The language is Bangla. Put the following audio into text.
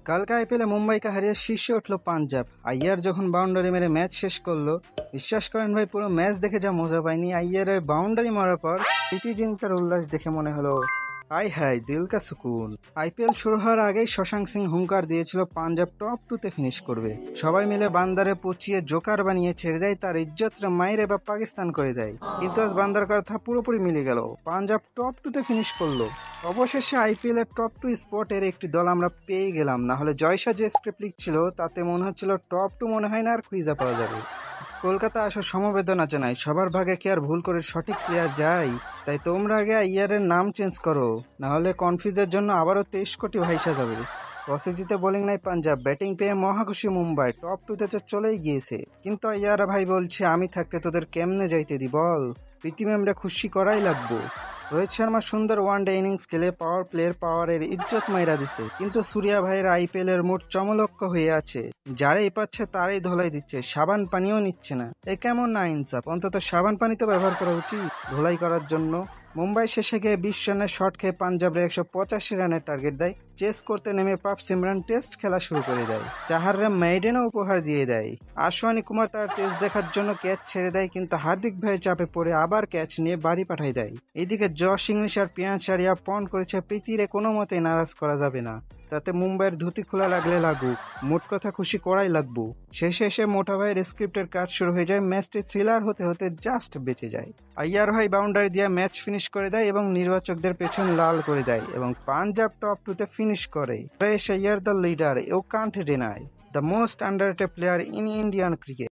কালকে আইপিএলে মুম্বাইকে হারিয়ে শীর্ষে উঠল পাঞ্জাব। আইয়ার যখন বাউন্ডারি মেরে ম্যাচ শেষ করলো, বিশ্বাস করেন ভাই, পুরো ম্যাচ দেখে যা মজা পাইনি। আইয়ারের বাউন্ডারি মারার পর প্রীতি জিন্তার উল্লাস দেখে মনে হলো আই হাই দিল কা সুকুন। আইপিএল শুরু হওয়ার আগেই শশাঙ্ক সিং হুঙ্কার দিয়েছিল পাঞ্জাব টপ 2-তে ফিনিশ করবে। সবাই মিলে বান্দারে পচিয়ে জোকার বানিয়ে ছেড়ে দেয়, তার ইজ্জতরা মাইরে বা পাকিস্তান করে দেয়। কিন্তু আজ বান্দার কথা পুরোপুরি মিলে গেল, পাঞ্জাব টপ 2-তে ফিনিশ করলো। অবশেষে আইপিএল এর টপ 2 স্পটের একটি দল আমরা পেয়ে গেলাম। না হলে জয়সা যে স্ক্রিপ্ট লিখছিল তাতে মনে হচ্ছিল টপ 2 মনে হয় না আর খুঁজে পাওয়া যাবে। কলকাতা আসার সমবেদনা জানাই, সবার ভাগে কি আর ভুল করে সঠিক প্লেয়ার যায়? তাই তোমরা আগে আইয়ারের নাম চেঞ্জ করো, না হলে কনফিউজের জন্য আবারও 23 কোটি ভাইসা যাবে। টসে জিতে বোলিং নাই পাঞ্জাব, ব্যাটিং পেয়ে মহাখুশি মুম্বাই, টপ 2-তে তো চলেই গিয়েছে। কিন্তু আইয়ারা ভাই বলছে আমি থাকতে তোদের কেমনে যাইতে দি বল, প্রীতি ম্যামরা খুশি করাই লাগবো। রোহিত শর্মা সুন্দর ওয়ানডে ইনিংস খেলে পাওয়ার প্লেয়ার পাওয়ারের ইজ্জত মাইরা দিছে, কিন্তু সূর্যা ভাইয়ের আইপিএল এর মোট চমলক্ষ হয়ে আছে। যারাই পাচ্ছে তারাই ধোলাই দিচ্ছে, সাবান পানিও নিচ্ছে না। এ কেমন না ইনসাফ? অন্তত সাবান পানি তো ব্যবহার করা উচিত ধোলাই করার জন্য। মুম্বাই শেষে গিয়ে 20 রানের শট খেয়ে পাঞ্জাবরে 185 রানের টার্গেট দেয়। চেস করতে নেমে পাপ সিমরান টেস্ট খেলা শুরু করে দেয়, চাহাররা মেইডেনও উপহার দিয়ে দেয়। আশওয়ানি কুমার তার টেস্ট দেখার জন্য ক্যাচ ছেড়ে দেয়, কিন্তু হার্দিক ভাইয়ের চাপে পড়ে আবার ক্যাচ নিয়ে বাড়ি পাঠাই দেয়। এদিকে জশ ইংলিশ আর পিয়ান চারিয়া পন করেছে প্রীতিরে কোনো মতে নারাজ করা যাবে না, তাতে মুম্বাইয়ের ধুতি খোলা লাগলে লাগুক, মোট কথা খুশি করাই লাগবো। শেষে এসে মোটা ভাইয়ের স্ক্রিপ্টের কাজ শুরু হয়ে যায়, ম্যাচটি থ্রিলার হতে হতে জাস্ট বেঁচে যায়। আইয়ার ভাই বাউন্ডারি দিয়ে ম্যাচ ফিনিশ করে দেয় এবং নির্বাচকদের পেছন লাল করে দেয় এবং পাঞ্জাব টপ 2-তে ফিনিশ করে। Shreyas Iyer the leader, you can't deny the most underrated player in Indian cricket.